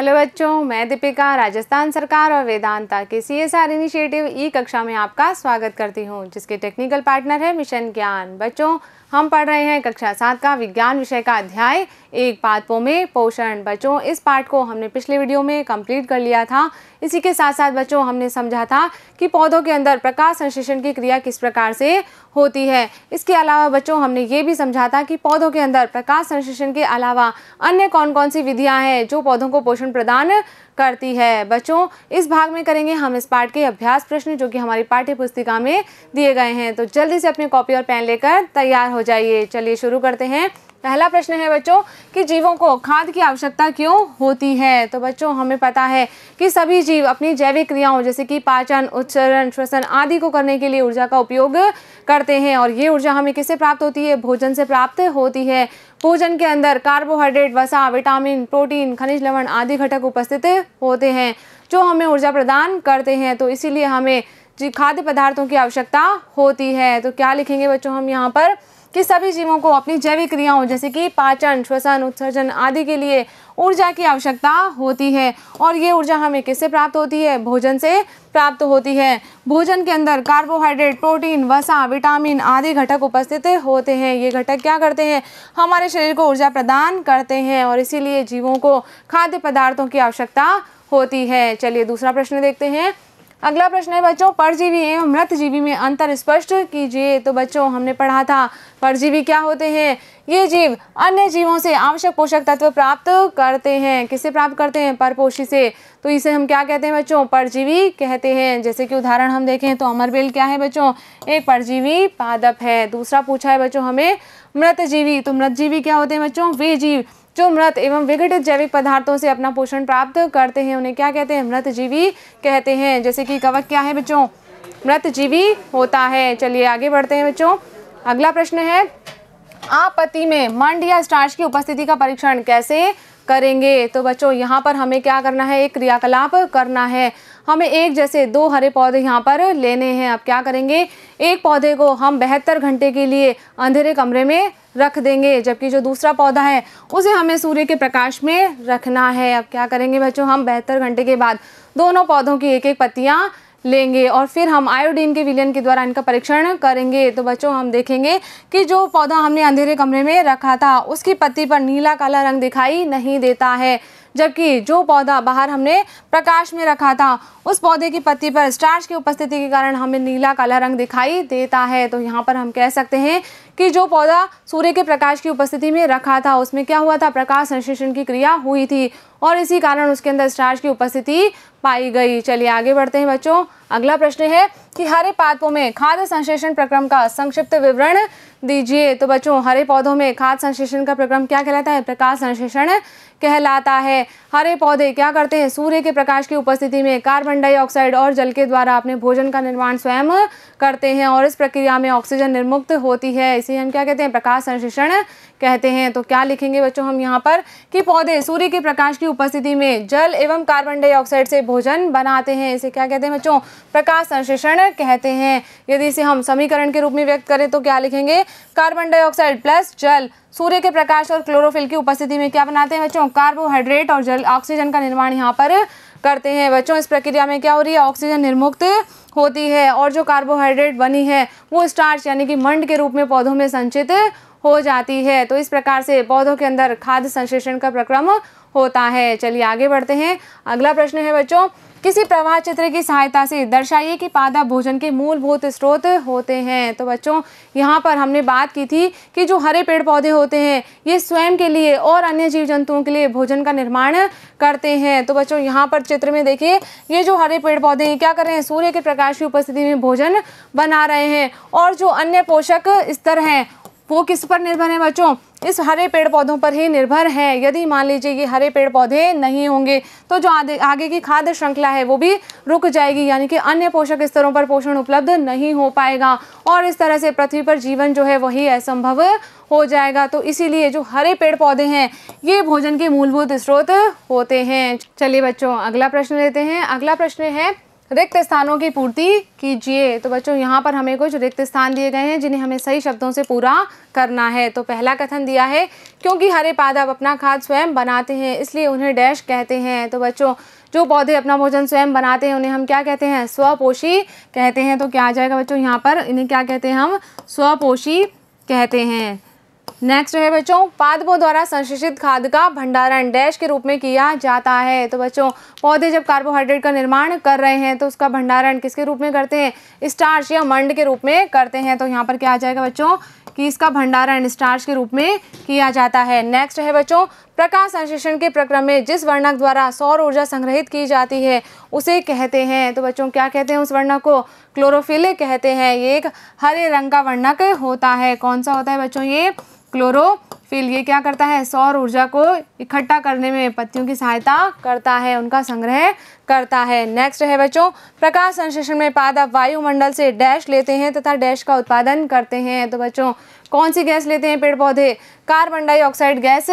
Hello बच्चों, मैं दीपिका राजस्थान सरकार और वेदांता के CSR इनिशिएटिव ई कक्षा में आपका स्वागत करती हूं, जिसके टेक्निकल पार्टनर है मिशन ज्ञान। बच्चों, हम पढ़ रहे हैं कक्षा 7 का विज्ञान विषय का अध्याय एक पादपों में पोषण। बच्चों, इस पाठ को हमने पिछले वीडियो में कंप्लीट कर लिया था। इसी के साथ साथ बच्चों हमने समझा था कि पौधों के अंदर प्रकाश संश्लेषण की क्रिया किस प्रकार से होती है। इसके अलावा बच्चों हमने ये भी समझा था कि पौधों के अंदर प्रकाश संश्लेषण के अलावा अन्य कौन कौन सी विधियां हैं जो पौधों को पोषण प्रदान करती है। बच्चों, इस भाग में करेंगे हम इस पाठ के अभ्यास प्रश्न जो कि हमारी पाठ्य पुस्तिका में दिए गए हैं। तो जल्दी से अपने कॉपी और पेन लेकर तैयार हो जाइए। चलिए शुरू करते हैं। पहला प्रश्न है बच्चों कि जीवों को खाद की आवश्यकता क्यों होती है। तो बच्चों हमें पता है कि सभी जीव अपनी जैविक क्रियाओं जैसे कि पाचन, उत्सर्जन, श्वसन आदि को करने के लिए ऊर्जा का उपयोग करते हैं और ये ऊर्जा हमें किससे प्राप्त होती है? भोजन से प्राप्त होती है। भोजन के अंदर कार्बोहाइड्रेट, वसा, विटामिन, प्रोटीन, खनिज लवण आदि घटक उपस्थित होते हैं जो हमें ऊर्जा प्रदान करते हैं। तो इसीलिए हमें खाद्य पदार्थों की आवश्यकता होती है। तो क्या लिखेंगे बच्चों हम यहाँ पर कि सभी जीवों को अपनी जैविक क्रियाओं जैसे कि पाचन, श्वसन, उत्सर्जन आदि के लिए ऊर्जा की आवश्यकता होती है और ये ऊर्जा हमें किससे प्राप्त होती है? भोजन से प्राप्त होती है। भोजन के अंदर कार्बोहाइड्रेट, प्रोटीन, वसा, विटामिन आदि घटक उपस्थित होते हैं। ये घटक क्या करते हैं? हमारे शरीर को ऊर्जा प्रदान करते हैं और इसीलिए जीवों को खाद्य पदार्थों की आवश्यकता होती है। चलिए दूसरा प्रश्न देखते हैं। अगला प्रश्न है बच्चों, परजीवी एवं मृतजीवी में अंतर स्पष्ट कीजिए। तो बच्चों हमने पढ़ा था परजीवी क्या होते हैं? ये जीव अन्य जीवों से आवश्यक पोषक तत्व प्राप्त करते हैं। किससे प्राप्त करते हैं? परपोषी से। तो इसे हम क्या कहते हैं बच्चों? परजीवी कहते हैं। जैसे कि उदाहरण हम देखें तो अमरबेल क्या है बच्चों? एक परजीवी पादप है। दूसरा पूछा है बच्चों हमें मृतजीवी। तो मृतजीवी क्या होते हैं बच्चों? वे जीव जो मृत एवं विघटित जैविक पदार्थों से अपना पोषण प्राप्त करते हैं, उन्हें क्या कहते हैं? मृतजीवी कहते हैं। जैसे कि कवक क्या है बच्चों? मृतजीवी होता है। चलिए आगे बढ़ते हैं बच्चों। अगला प्रश्न है, आप पत्ती में मंड या स्टार्च की उपस्थिति का परीक्षण कैसे करेंगे। तो बच्चों यहाँ पर हमें क्या करना है? एक क्रियाकलाप करना है। हमें एक जैसे 2 हरे पौधे यहाँ पर लेने हैं। अब क्या करेंगे? एक पौधे को हम 72 घंटे के लिए अंधेरे कमरे में रख देंगे, जबकि जो दूसरा पौधा है उसे हमें सूर्य के प्रकाश में रखना है। अब क्या करेंगे बच्चों? हम 72 घंटे के बाद दोनों पौधों की एक एक पत्तियाँ लेंगे और फिर हम आयोडीन के विलयन के द्वारा इनका परीक्षण करेंगे। तो बच्चों हम देखेंगे कि जो पौधा हमने अंधेरे कमरे में रखा था उसकी पत्ती पर नीला काला रंग दिखाई नहीं देता है, जबकि जो पौधा बाहर हमने प्रकाश में रखा था उस पौधे की पत्ती पर स्टार्च की उपस्थिति के कारण हमें नीला काला रंग दिखाई देता है। तो यहाँ पर हम कह सकते हैं कि जो पौधा सूर्य के प्रकाश की उपस्थिति में रखा था उसमें क्या हुआ था? प्रकाश संश्लेषण की क्रिया हुई थी और इसी कारण उसके अंदर स्टार्च की उपस्थिति पाई गई। चलिए आगे बढ़ते हैं बच्चों। अगला प्रश्न है कि हरे पादपों में खाद्य संश्लेषण प्रक्रम का संक्षिप्त विवरण दीजिए। तो बच्चों हरे पौधों में खाद्य संश्लेषण का प्रक्रम क्या कहलाता है? प्रकाश संश्लेषण कहलाता है। हरे पौधे क्या करते हैं? सूर्य के प्रकाश की उपस्थिति में कार्बन डाइऑक्साइड और जल के द्वारा अपने भोजन का निर्माण स्वयं करते हैं और इस प्रक्रिया में ऑक्सीजन निर्मुक्त होती है। इसे हम क्या कहते हैं? प्रकाश संश्लेषण कहते हैं। तो क्या लिखेंगे बच्चों हम यहाँ पर कि पौधे सूर्य के प्रकाश की उपस्थिति में जल एवं कार्बन डाइऑक्साइड से भोजन बनाते हैं। इसे क्या कहते हैं बच्चों? प्रकाश संश्लेषण कहते हैं। यदि इसे हम समीकरण के रूप में व्यक्त करें तो क्या लिखेंगे? कार्बन डाइऑक्साइड प्लस जल सूर्य के प्रकाश और क्लोरोफिल की उपस्थिति में क्या बनाते हैं बच्चों? कार्बोहाइड्रेट और जल ऑक्सीजन का निर्माण यहाँ पर करते हैं। बच्चों इस प्रक्रिया में क्या हो रही है? ऑक्सीजन निर्मुक्त होती है और जो कार्बोहाइड्रेट बनी है वो स्टार्च यानी कि मंड के रूप में पौधों में संचित हो जाती है। तो इस प्रकार से पौधों के अंदर खाद्य संश्लेषण का प्रक्रम होता है। चलिए आगे बढ़ते हैं। अगला प्रश्न है बच्चों, किसी प्रवाह चित्र की सहायता से दर्शाइए कि पादप भोजन के मूलभूत स्रोत होते हैं। तो बच्चों यहाँ पर हमने बात की थी कि जो हरे पेड़ पौधे होते हैं ये स्वयं के लिए और अन्य जीव जंतुओं के लिए भोजन का निर्माण करते हैं। तो बच्चों यहाँ पर चित्र में देखिए, ये जो हरे पेड़ पौधे हैं क्या कर रहे हैं? सूर्य के प्रकाश की उपस्थिति में भोजन बना रहे हैं और जो अन्य पोषक स्तर हैं वो किस पर निर्भर है बच्चों? इस हरे पेड़ पौधों पर ही निर्भर है। यदि मान लीजिए ये हरे पेड़ पौधे नहीं होंगे तो जो आगे की खाद्य श्रृंखला है वो भी रुक जाएगी, यानी कि अन्य पोषक स्तरों पर पोषण उपलब्ध नहीं हो पाएगा और इस तरह से पृथ्वी पर जीवन जो है वही असंभव हो जाएगा। तो इसीलिए जो हरे पेड़ पौधे हैं ये भोजन के मूलभूत स्रोत होते हैं। चलिए बच्चों अगला प्रश्न लेते हैं। अगला प्रश्न है, रिक्त स्थानों की पूर्ति कीजिए। तो बच्चों यहाँ पर हमें कुछ रिक्त स्थान दिए गए हैं जिन्हें हमें सही शब्दों से पूरा करना है। तो पहला कथन दिया है, क्योंकि हरे पादप अपना खाद्य स्वयं बनाते हैं इसलिए उन्हें डैश कहते हैं। तो बच्चों जो पौधे अपना भोजन स्वयं बनाते हैं उन्हें हम क्या कहते हैं? स्वपोषी कहते हैं। तो क्या आ जाएगा बच्चों यहाँ पर? इन्हें क्या कहते हैं? हम स्वपोषी कहते हैं। नेक्स्ट है बच्चों, पादपों द्वारा संश्लेषित खाद्य का भंडारण डैश के रूप में किया जाता है। तो बच्चों पौधे जब कार्बोहाइड्रेट का निर्माण कर रहे हैं तो उसका भंडारण किसके रूप में करते हैं? स्टार्च या मंड के रूप में करते हैं। तो यहाँ पर क्या आ जाएगा बच्चों कि इसका भंडारण स्टार्च के रूप में किया जाता है। नेक्स्ट है बच्चों, प्रकाश संश्लेषण के प्रक्रम में जिस वर्णक द्वारा सौर ऊर्जा संग्रहित की जाती है उसे कहते हैं। तो बच्चों क्या कहते हैं उस वर्णक को? क्लोरोफिल कहते हैं। ये एक हरे रंग का वर्णक होता है। कौन सा होता है बच्चों? ये क्लोरोफिल। ये क्या करता है? सौर ऊर्जा को इकट्ठा करने में पत्तियों की सहायता करता है, उनका संग्रह करता है। नेक्स्ट है बच्चों, प्रकाश संश्लेषण में पादप वायुमंडल से डैश लेते हैं तथा डैश का उत्पादन करते हैं। तो बच्चों कौन सी गैस लेते हैं पेड़ पौधे? कार्बन डाइऑक्साइड गैस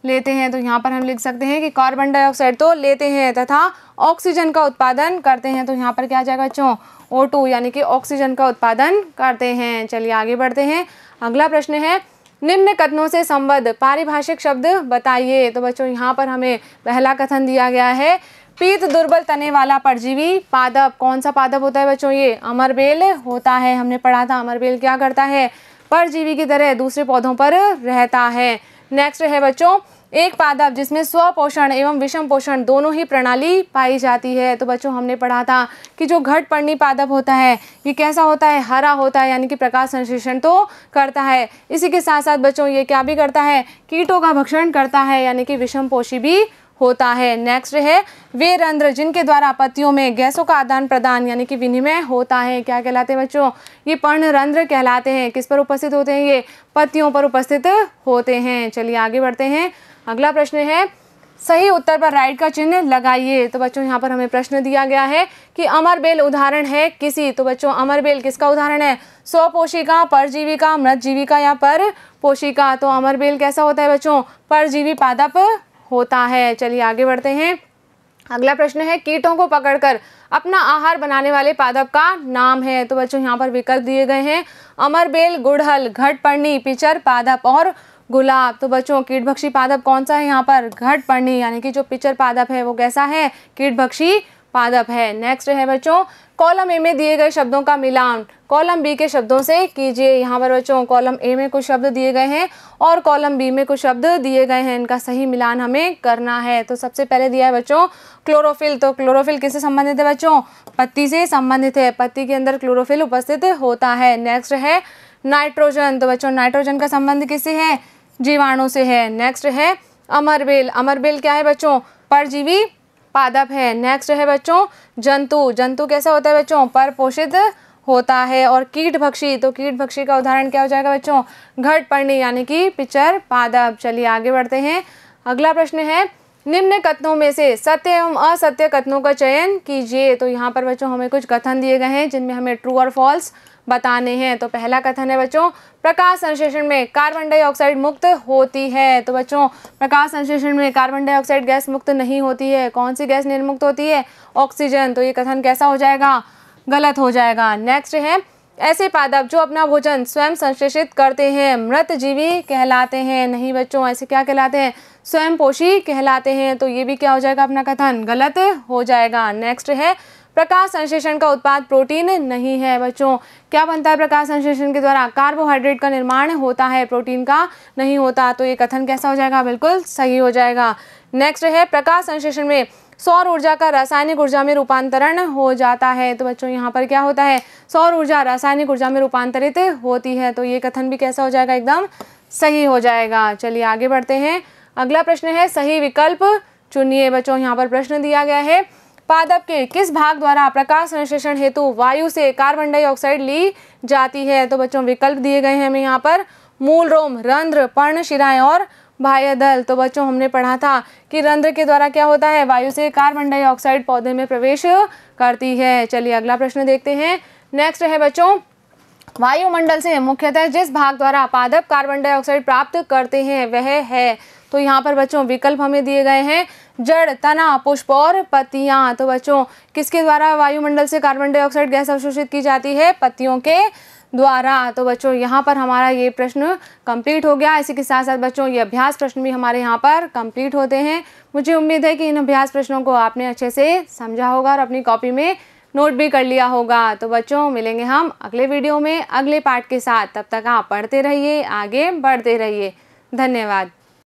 लेते हैं। तो यहाँ पर हम लिख सकते हैं कि कार्बन डाइऑक्साइड तो लेते हैं तथा ऑक्सीजन का उत्पादन करते हैं। तो यहाँ पर क्या आ जाएगा बच्चों? O2 यानी कि ऑक्सीजन का उत्पादन करते हैं। चलिए आगे बढ़ते हैं। अगला प्रश्न है, निम्न कथनों से संबद्ध पारिभाषिक शब्द बताइए। तो बच्चों यहाँ पर हमें पहला कथन दिया गया है, पीत दुर्बल तने वाला परजीवी पादप। कौन सा पादप होता है बच्चों? ये अमरबेल होता है। हमने पढ़ा था अमरबेल क्या करता है? परजीवी की तरह दूसरे पौधों पर रहता है। नेक्स्ट है बच्चों, एक पादप जिसमें स्वपोषण एवं विषम पोषण दोनों ही प्रणाली पाई जाती है। तो बच्चों हमने पढ़ा था कि जो घटपर्णी पादप होता है ये कैसा होता है? हरा होता है, यानी कि प्रकाश संश्लेषण तो करता है। इसी के साथ साथ बच्चों ये क्या भी करता है? कीटों का भक्षण करता है, यानी कि विषम पोषी भी होता है। नेक्स्ट है, वे रंध्र जिनके द्वारा पत्तियों में गैसों का आदान प्रदान यानी कि विनिमय होता है क्या कहलाते हैं बच्चों? ये पर्णरंध्र कहलाते हैं। किस पर उपस्थित होते हैं? ये पत्तियों पर उपस्थित होते हैं। चलिए आगे बढ़ते हैं। अगला प्रश्न है, सही उत्तर पर राइट का चिन्ह लगाइए। तो बच्चों यहाँ पर हमें प्रश्न दिया गया है कि अमरबेल उदाहरण है किसी। तो बच्चों अमरबेल किसका उदाहरण है? स्वपोषिका, परजीविका, मृतजीविका या परपोषिका। तो अमरबेल कैसा होता है बच्चों? परजीवी पादप होता है। चलिए आगे बढ़ते हैं। अगला प्रश्न है, कीटों को पकड़कर अपना आहार बनाने वाले पादप का नाम है। तो बच्चों यहाँ पर विकल्प दिए गए हैं, अमरबेल, गुड़हल, घटपर्णी, पिचर पादप और गुलाब। तो बच्चों कीटभक्षी पादप कौन सा है यहाँ पर? घटपर्णी, यानी कि जो पिचर पादप है वो कैसा है? कीटभक्षी पादप है। नेक्स्ट है बच्चों, कॉलम ए में दिए गए शब्दों का मिलान कॉलम बी के शब्दों से कीजिए। यहाँ पर बच्चों कॉलम ए में कुछ शब्द दिए गए हैं और कॉलम बी में कुछ शब्द दिए गए हैं, इनका सही मिलान हमें करना है। तो सबसे पहले दिया है बच्चों क्लोरोफिल। तो क्लोरोफिल किससे संबंधित है बच्चों? पत्ती से संबंधित है। पत्ती के अंदर क्लोरोफिल उपस्थित होता है। नेक्स्ट है नाइट्रोजन। तो बच्चों नाइट्रोजन का संबंध किससे है? जीवाणु से है। नेक्स्ट है अमरबेल। अमरबेल क्या है बच्चों? परजीवी पादप है। नेक्स्ट है बच्चों जंतु। जंतु कैसा होता है बच्चों? परपोषित होता है। और कीटभक्षी, तो कीटभक्षी का उदाहरण क्या हो जाएगा बच्चों? घटपर्णी यानी कि पिचर पादप। चलिए आगे बढ़ते हैं। अगला प्रश्न है, निम्न कथनों में से सत्य एवं असत्य कथनों का चयन कीजिए। तो यहाँ पर बच्चों हमें कुछ कथन दिए गए हैं जिनमें हमें ट्रू और फॉल्स बताने हैं। तो पहला कथन है बच्चों, प्रकाश संश्लेषण में कार्बन डाइऑक्साइड मुक्त होती है। तो बच्चों प्रकाश संश्लेषण में कार्बन डाइऑक्साइड गैस मुक्त नहीं होती है। कौन सी गैस निर्मुक्त होती है? ऑक्सीजन। तो ये कथन कैसा हो जाएगा? गलत हो जाएगा। नेक्स्ट है, ऐसे पादप जो अपना भोजन स्वयं संश्लेषित करते हैं मृतजीवी कहलाते हैं। नहीं बच्चों, ऐसे क्या कहलाते हैं? स्वयंपोषी कहलाते हैं। तो ये भी क्या हो जाएगा अपना कथन? गलत हो जाएगा। नेक्स्ट है, प्रकाश संश्लेषण का उत्पाद प्रोटीन नहीं है। बच्चों क्या बनता है प्रकाश संश्लेषण के द्वारा? कार्बोहाइड्रेट का निर्माण होता है, प्रोटीन का नहीं होता। तो ये कथन कैसा हो जाएगा? बिल्कुल सही हो जाएगा। नेक्स्ट है, प्रकाश संश्लेषण में सौर ऊर्जा का रासायनिक ऊर्जा में रूपांतरण हो जाता है। तो बच्चों यहाँ पर क्या होता है? सौर ऊर्जा रासायनिक ऊर्जा में रूपांतरित होती है। तो ये कथन भी कैसा हो जाएगा? एकदम सही हो जाएगा। चलिए आगे बढ़ते हैं। अगला प्रश्न है, सही विकल्प चुनिए। बच्चों यहाँ पर प्रश्न दिया गया है, पादप के किस भाग द्वारा प्रकाश संश्लेषण हेतु वायु से कार्बन डाइऑक्साइड ली जाती है? तो बच्चों विकल्प दिए गए हैं हमें यहाँ पर, मूल रोम, रंध्र, पर्णशिराएं और बाह्यदल। तो बच्चों हमने पढ़ा था कि रंध्र के द्वारा क्या होता है? वायु से कार्बन डाइऑक्साइड पौधे में प्रवेश करती है। चलिए अगला प्रश्न देखते हैं। नेक्स्ट है बच्चों, वायुमंडल से मुख्यतः जिस भाग द्वारा पादप कार्बन डाइऑक्साइड प्राप्त करते हैं वह है। तो यहाँ पर बच्चों विकल्प हमें दिए गए हैं, जड़, तना, पुष्प और पत्तियाँ। तो बच्चों किसके द्वारा वायुमंडल से कार्बन डाइऑक्साइड गैस अवशोषित की जाती है? पत्तियों के द्वारा। तो बच्चों यहाँ पर हमारा ये प्रश्न कंप्लीट हो गया। इसी के साथ साथ बच्चों ये अभ्यास प्रश्न भी हमारे यहाँ पर कंप्लीट होते हैं। मुझे उम्मीद है कि इन अभ्यास प्रश्नों को आपने अच्छे से समझा होगा और अपनी कॉपी में नोट भी कर लिया होगा। तो बच्चों मिलेंगे हम अगले वीडियो में अगले पार्ट के साथ। तब तक आप पढ़ते रहिए, आगे बढ़ते रहिए। धन्यवाद।